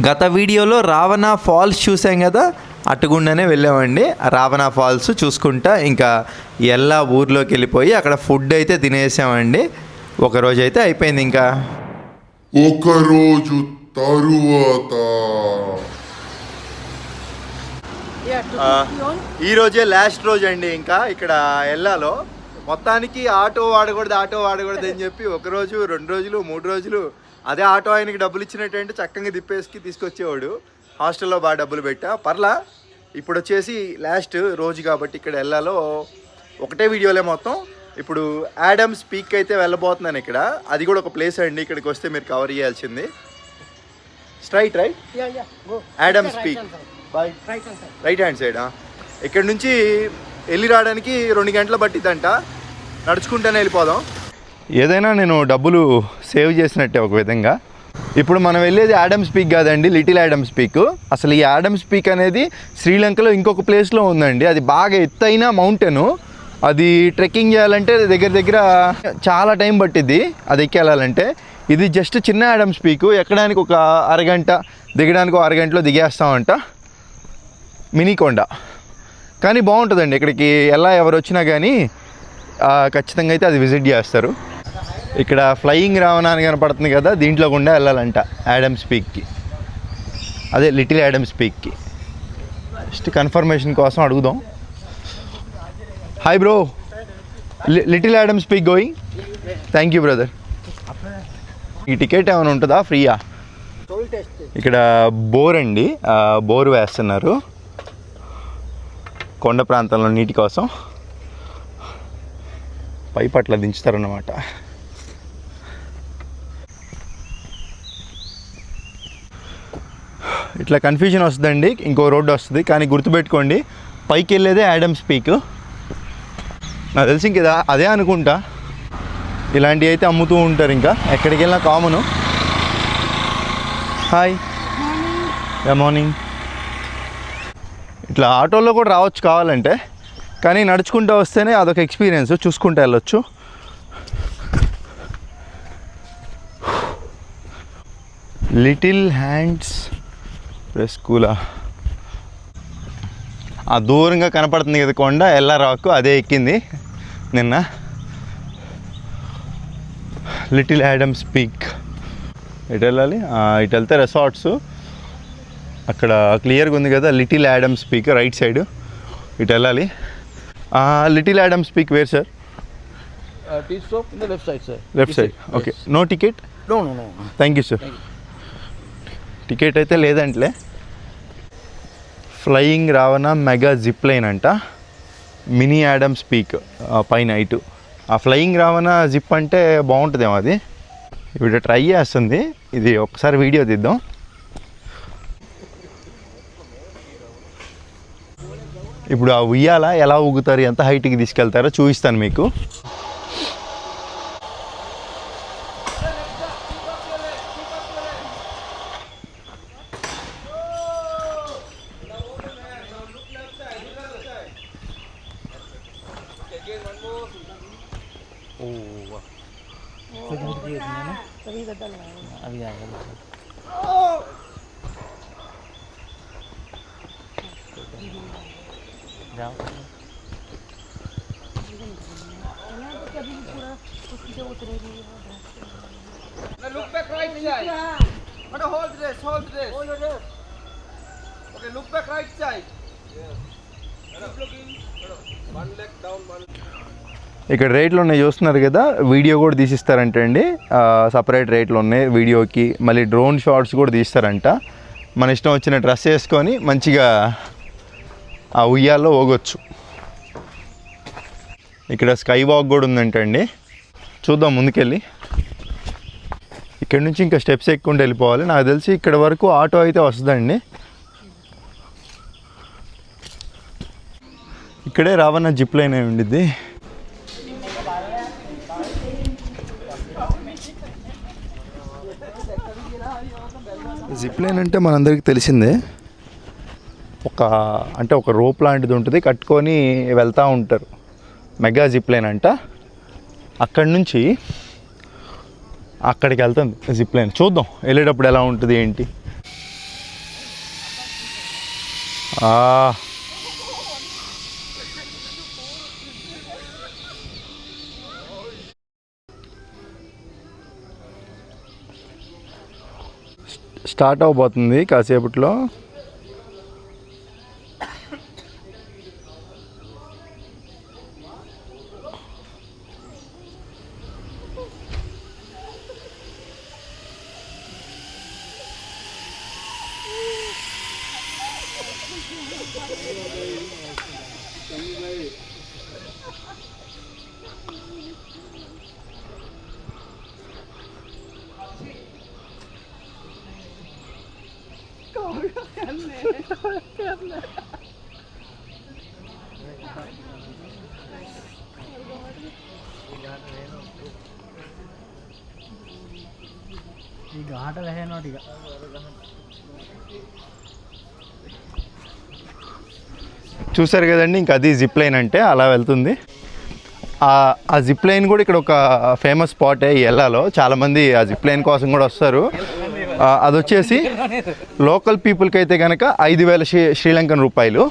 గత వీడియోలో రావణ ఫాల్స్ చూసాం కదా, అటుగుండానే వెళ్ళామండి. రావణ ఫాల్స్ చూసుకుంటా ఇంకా ఎల్లా ఊర్లోకి వెళ్ళిపోయి అక్కడ ఫుడ్ అయితే తినేసామండి. ఒకరోజు అయితే అయిపోయింది. ఇంకా ఒకరోజు తరువాత ఈరోజే లాస్ట్ రోజు అండి. ఇంకా ఇక్కడ ఎల్లాలో మొత్తానికి ఆటో వాడకూడదు అని చెప్పి 1 రోజు 2 రోజులు 3 రోజులు అదే ఆటో ఆయనకి డబ్బులు ఇచ్చినట్టంటే చక్కగా తిప్పేసి తీసుకొచ్చేవాడు. హాస్టల్లో బాగా డబ్బులు పెట్టా, పర్లా. ఇప్పుడు వచ్చేసి లాస్ట్ రోజు కాబట్టి ఇక్కడ ఎల్లాలో ఒకటే వీడియోలే మొత్తం. ఇప్పుడు యాడమ్స్ పీక్ అయితే వెళ్ళబోతున్నాను. ఇక్కడ అది కూడా ఒక ప్లేస్ అండి, ఇక్కడికి వస్తే మీరు కవర్ చేయాల్సింది. Straight right, Adam's Peak bye, right hand side. ఇక్కడ నుంచి వెళ్ళి రావడానికి 2 గంటలు పట్టిద్దంట, నడుచుకుంటూనే వెళ్ళిపోదాం. ఏదైనా నేను డబ్బులు సేవ్ చేసినట్టే ఒక విధంగా. ఇప్పుడు మనం వెళ్ళేది యాడమ్స్ పీక్ కాదండి, లిటిల్ యాడమ్స్ పీక్. అసలు ఈ యాడమ్స్ పీక్ అనేది శ్రీలంకలో ఇంకొక ప్లేస్లో ఉందండి. అది బాగా ఎత్తైన మౌంటైన్. అది ట్రెక్కింగ్ చేయాలంటే దగ్గర చాలా టైం పట్టిద్ది అది ఎక్కి వెళ్ళాలంటే. ఇది జస్ట్ చిన్న యాడమ్స్ పీక్, ఎక్కడానికి ఒక అరగంట, దిగడానికి ఒక అరగంటలో దిగేస్తామంట. మినీ కొండ కానీ బాగుంటుందండి. ఇక్కడికి ఎవరు వచ్చినా కానీ ఖచ్చితంగా అయితే అది విజిట్ చేస్తారు. ఇక్కడ ఫ్లయింగ్ రావణ అని కనపడుతుంది కదా, దీంట్లో గుండా వెళ్ళాలంట యాడమ్స్ పీక్కి, అదే లిటిల్ యాడమ్స్ పీక్కి. జస్ట్ కన్ఫర్మేషన్ కోసం అడుగుదాం. Hi bro, little Adam's peak going? Thank you brother. ఈ టికెట్ ఏమైనా ఉంటుందా, ఫ్రీయా? ఇక్కడ బోర్ అండి, బోర్ వేస్తున్నారు కొండ ప్రాంతంలో నీటి కోసం. పైప్ అట్లా దించుతారన్నమాట. ఇట్లా కన్ఫ్యూజన్ వస్తుందండి. ఇంకో రోడ్డు వస్తుంది కానీ గుర్తుపెట్టుకోండి, పైకి వెళ్ళేదే యాడమ్స్ పీక్. నాకు తెలిసి ఇంక అదే అనుకుంటా. ఇలాంటివి అయితే అమ్ముతూ ఉంటారు, ఇంకా ఎక్కడికి వెళ్ళినా కామను. Hi, morning. ఇట్లా ఆటోలో కూడా రావచ్చు కావాలంటే, కానీ నడుచుకుంటూ వస్తేనే అదొక ఎక్స్పీరియన్స్, చూసుకుంటూ వెళ్ళొచ్చు. లిటిల్ హ్యాండ్స్ ప్రెస్ స్కూలా, ఆ దూరంగా కనపడుతుంది కదా కొండ, ఎల్లా రాకు, అదే ఎక్కింది నిన్న. Little Adam's peak. ఇటు వెళ్ళాలి, ఇటు వెళ్తే రిసార్ట్స్, అక్కడ క్లియర్గా ఉంది కదా little Adam's peak right side, ఇటు వెళ్ళాలి. Little Adam's peak where sir? Tea shop in the left side, sir. Left side. Okay, no ticket? No. Thank you sir. Ticket అయితే లేదంటలే. Flying Ravana mega zip line అంట, mini Adam's peak పైన ఇటు. ఆ flying Ravana zip అంటే బాగుంటుందేమో అది. ఇప్పుడు ట్రై చేస్తుంది, ఇది ఒకసారి వీడియో తీద్దాం. ఇప్పుడు ఆ ఉయ్యాల ఎలా ఊగుతారు, ఎంత హైట్కి తీసుకెళ్తారో చూపిస్తాను మీకు. Look back right side. Hold this. Okay, look back right side. Keep looking. One leg down, one. ఇక్కడ రేట్లు ఉన్నాయి చూస్తున్నారు కదా, వీడియో కూడా తీసిస్తారంట అండి. సపరేట్ రేట్లు ఉన్నాయి వీడియోకి. మళ్ళీ డ్రోన్ షాట్స్ కూడా తీస్తారంట. మన ఇష్టం వచ్చిన డ్రెస్ వేసుకొని మంచిగా ఆ ఉయ్యాల్లో ఊగొచ్చు. ఇక్కడ స్కై వాక్ కూడా ఉందంటండి, చూద్దాం ముందుకెళ్ళి. ఇక్కడ నుంచి ఇంకా స్టెప్స్ ఎక్కుంటూ వెళ్ళిపోవాలి. నాకు తెలిసి ఇక్కడ వరకు ఆటో అయితే వస్తుందండి. ఇక్కడే రావన్న జిప్ లైన్ అయి ఉండిద్ది. జిప్ లైన్ అంటే మనందరికీ తెలిసిందే, ఒక రోప్ లాంటిది ఉంటుంది, కట్టుకొని వెళ్తూ ఉంటారు. మెగా జిప్ లైన్ అంట. అక్కడి నుంచి అక్కడికి వెళ్తుంది జిప్ లైన్. చూద్దాం వెళ్ళేటప్పుడు ఎలా ఉంటుంది ఏంటి. స్టార్ట్ అవబోతుంది కాసేపట్లో. చూసారు కదండి, ఇంకా అది జిప్ లైన్ అంటే అలా వెళ్తుంది. ఆ జిప్ లైన్ కూడా ఇక్కడ ఒక ఫేమస్ స్పాటే ఈ ఎల్లాలో. చాలామంది ఆ జిప్ లైన్ కోసం కూడా వస్తారు. అది వచ్చేసి లోకల్ పీపుల్కి అయితే కనుక 5,000 శ్రీలంకన్ రూపాయలు.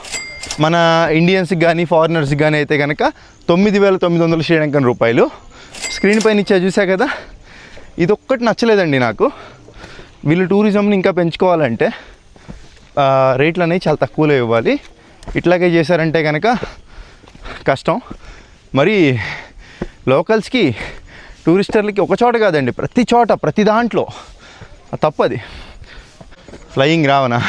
మన ఇండియన్స్కి కానీ ఫారినర్స్కి కానీ అయితే కనుక 9,900 శ్రీలంకన్ రూపాయలు. స్క్రీన్ పైన ఇచ్చా చూసా కదా, ఇది ఒక్కటి నచ్చలేదండి నాకు. వీళ్ళు టూరిజంని ఇంకా పెంచుకోవాలంటే రేట్లు అనేవి చాలా తక్కువలో ఇవ్వాలి. ఇట్లాగే చేశారంటే కనుక కష్టం. మరి లోకల్స్కి టూరిస్టర్లకి ఒక చోట కాదండి, ప్రతి చోట ప్రతి దాంట్లో తప్పది. ఫ్లయింగ్ రావనా?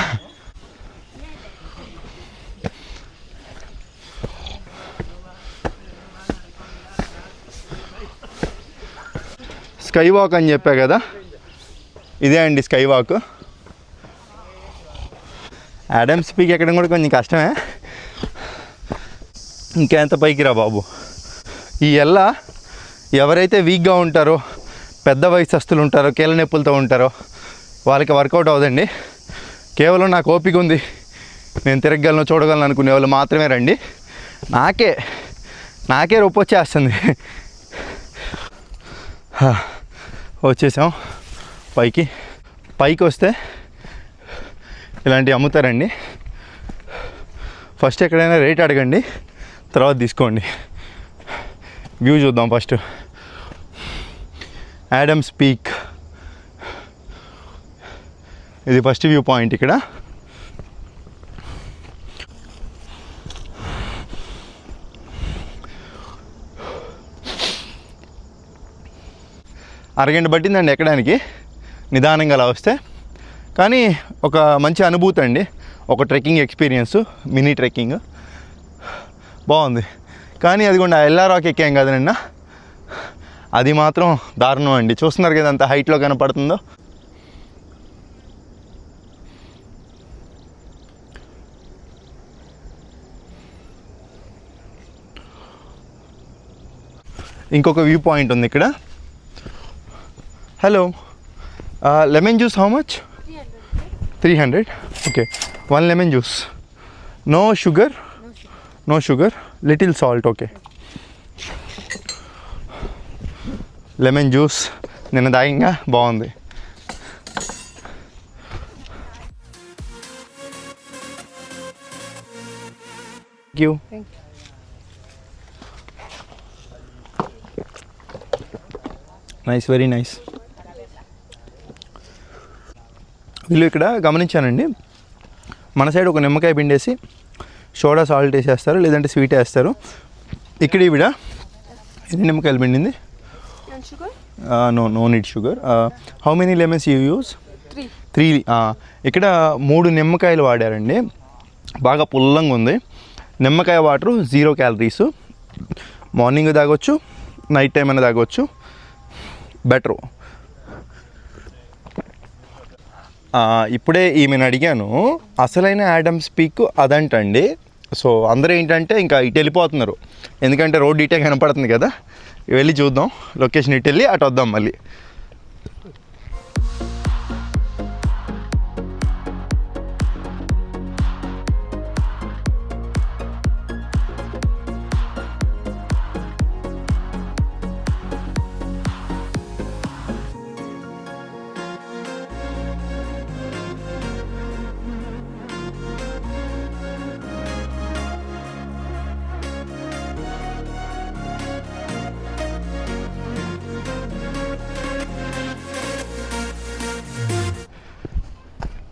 స్కై వాక్ అని చెప్పా కదా, ఇదే అండి స్కై వాక్. ఆడమ్స్ పీక్ ఎక్కడం కూడా కొంచెం కష్టమే. ఇంకెంత పైకి రా బాబు. ఈ ఎల్ల ఎవరైతే వీక్గా ఉంటారో, పెద్ద వయసస్తులు ఉంటారో, కీళ్ళ నొప్పులతో ఉంటారో వాళ్ళకి వర్కౌట్ అవ్వదండి. కేవలం నాకు ఓపిక ఉంది, నేను తిరగగలను చూడగలను అనుకునే వాళ్ళు మాత్రమే రండి. నాకే రొప్పి వచ్చేస్తుంది. వచ్చేసాం పైకి వస్తే ఇలాంటివి అమ్ముతారండి. ఫస్ట్ ఎక్కడైనా రేట్ అడగండి, తర్వాత తీసుకోండి. వ్యూ చూద్దాం ఫస్ట్. ఆడమ్స్ పీక్, ఇది ఫస్ట్ వ్యూ పాయింట్. ఇక్కడ అరగంట పట్టిందండి ఎక్కడానికి, నిదానంగా అలా వస్తే. కానీ ఒక మంచి అనుభూతి అండి, ఒక ట్రెక్కింగ్ ఎక్స్పీరియన్స్, మినీ ట్రెక్కింగ్ బాగుంది. కానీ అది కూడా ఎల్లా రాక్ ఎక్కాం కదా నిన్న, అది మాత్రం దారుణం అండి. చూస్తున్నారు కదా అంత హైట్లో కనపడుతుందో. ఇంకొక వ్యూ పాయింట్ ఉంది ఇక్కడ. Hello, lemon juice how much? 300. Okay, 1 lemon juice. No sugar? No sugar, little salt. Okay, lemon juice నిన్న దాయంగా బాగుంది. Thank you. Nice, very nice. వీళ్ళు ఇక్కడ గమనించానండి, మన సైడ్ ఒక నిమ్మకాయ పిండేసి సోడా సాల్ట్ వేసేస్తారు, లేదంటే స్వీట్ వేస్తారు. ఇక్కడ ఈవిడ ఎన్ని నిమ్మకాయలు పిండింది? No need sugar. How many lemons you use? 3. ఇక్కడ 3 నిమ్మకాయలు వాడారండి. బాగా పుల్లంగా ఉంది. నిమ్మకాయ వాటరు 0 క్యాలరీస్. మార్నింగ్ తాగొచ్చు, నైట్ టైం అయినా తాగొచ్చు, బెటరు. ఇప్పుడే ఈమెను అడిగాను, అసలైన ఆడమ్స్ పీక్ అదంటండి. సో అందరూ ఏంటంటే ఇంకా ఇటు వెళ్ళిపోతున్నారు, ఎందుకంటే రోడ్ ఇటే కనపడుతుంది కదా. వెళ్ళి చూద్దాం, లొకేషన్ ఇటు వెళ్ళి అటు వద్దాం మళ్ళీ.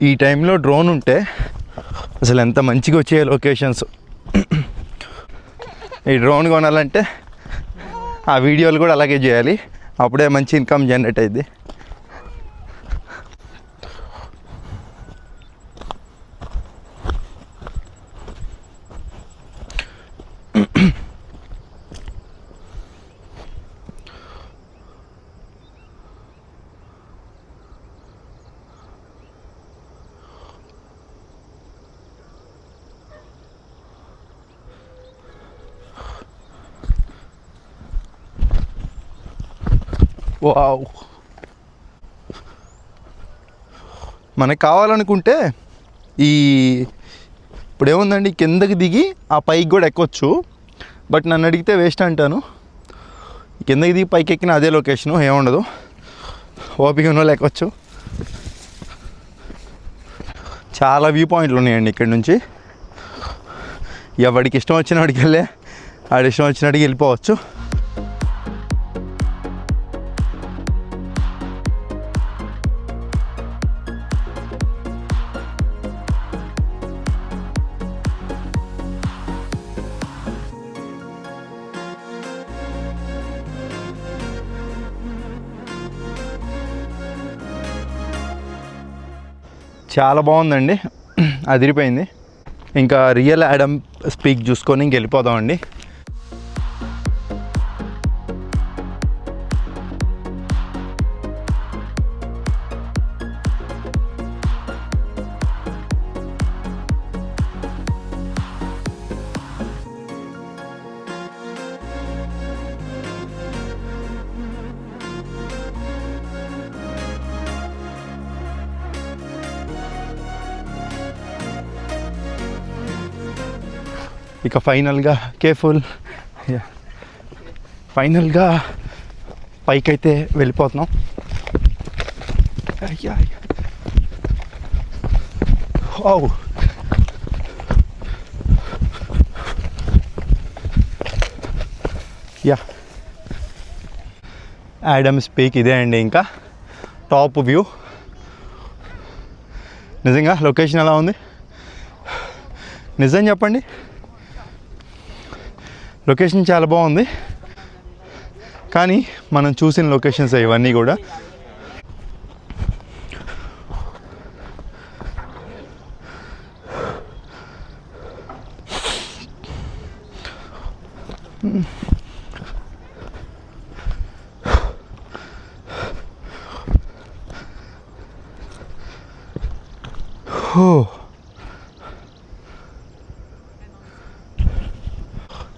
ఈ టైంలో డ్రోన్ ఉంటే అసలు ఎంత మంచిగా వచ్చే లొకేషన్స్. ఈ డ్రోన్ కొనాలంటే ఆ వీడియోలు కూడా అలాగే చేయాలి, అప్పుడే మంచి ఇన్కమ్ జనరేట్ అయింది. వావ్, మనకు కావాలనుకుంటే ఇప్పుడు ఏముందండి, కిందకి దిగి ఆ పైకి కూడా ఎక్కొచ్చు. బట్ నన్ను అడిగితే వేస్ట్ అంటాను, కిందకి దిగి పైకి ఎక్కిన అదే లొకేషను, ఏముండదు. ఓపిక ఉన్న వాళ్ళు ఎక్కొచ్చు. చాలా వ్యూ పాయింట్లు ఉన్నాయండి ఇక్కడ నుంచి. ఎవడికి ఇష్టం వచ్చిన వాడికి వెళ్ళే ఆడి ఇష్టం వచ్చినట్టుగా వెళ్ళిపోవచ్చు. చాలా బాగుందండి, అదిరిపోయింది. ఇంకా రియల్ యాడమ్ స్పీక్ చూసుకొని ఇంక వెళ్ళిపోదామండి. ఇక ఫైనల్గా కేర్ఫుల్, ఫైనల్గా పైకైతే వెళ్ళిపోతున్నాం. ఓ యా, యాడమ్స్ పీక్ ఇదే అండి. ఇంకా టాప్ వ్యూ. నిజంగా లొకేషన్ ఎలా ఉంది? నిజం చెప్పండి, లొకేషన్ చాలా బాగుంది. కానీ మనం చూసిన లొకేషన్స్ ఇవన్నీ కూడా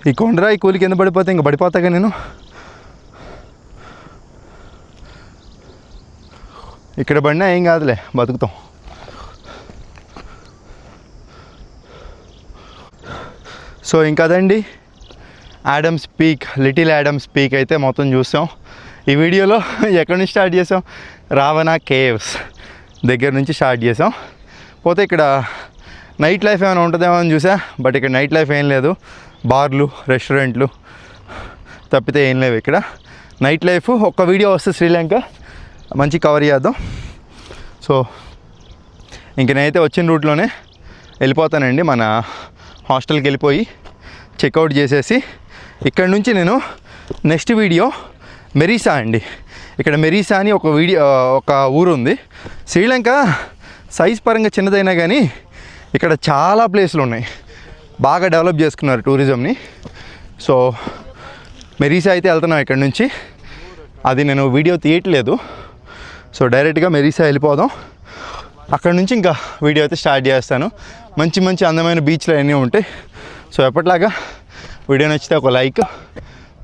ఈ కొండరాయి కూలి కింద పడిపోతే ఇంక పడిపోతాగా నేను. ఇక్కడ పడినా ఏం కాదులే, బతుకుతాం. సో ఇంకా అదండి Adams peak, little Adam's peak అయితే మొత్తం చూసాం. ఈ వీడియోలో ఎక్కడి నుంచి స్టార్ట్ చేసాం? రావణ కేవ్స్ దగ్గర నుంచి స్టార్ట్ చేసాం. పోతే ఇక్కడ నైట్ లైఫ్ ఏమైనా ఉంటుందేమో అని చూసా, బట్ ఇక్కడ నైట్ లైఫ్ ఏం లేదు. బార్లు, రెస్టారెంట్లు తప్పితే ఏం లేవు ఇక్కడ. నైట్ లైఫ్ ఒక్క వీడియో వస్తే శ్రీలంక మంచి కవర్ చేద్దాం. సో ఇంక నేనైతే వచ్చిన రూట్లోనే వెళ్ళిపోతానండి. మన హాస్టల్కి వెళ్ళిపోయి చెక్అవుట్ చేసేసి ఇక్కడ నుంచి నేను నెక్స్ట్ వీడియో మెరీసా అండి. ఇక్కడ మెరీసా అని ఒక ఊరు ఉంది. శ్రీలంక సైజ్ పరంగా చిన్నదైనా కానీ ఇక్కడ చాలా ప్లేసులు ఉన్నాయి, బాగా డెవలప్ చేసుకున్నారు టూరిజంని. సో మెరీసా అయితే వెళ్తున్నాం ఇక్కడ నుంచి. అది నేను వీడియో తీయట్లేదు, సో డైరెక్ట్గా మెరీసా వెళ్ళిపోదాం. అక్కడ నుంచి ఇంకా వీడియో అయితే స్టార్ట్ చేస్తాను. మంచి మంచి అందమైన బీచ్లు అన్నీ ఉంటాయి. సో ఎప్పటిలాగా వీడియో నచ్చితే ఒక లైక్,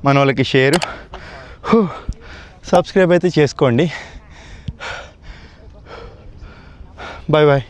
మన వాళ్ళకి షేరు, సబ్స్క్రైబ్ అయితే చేసుకోండి. Bye bye.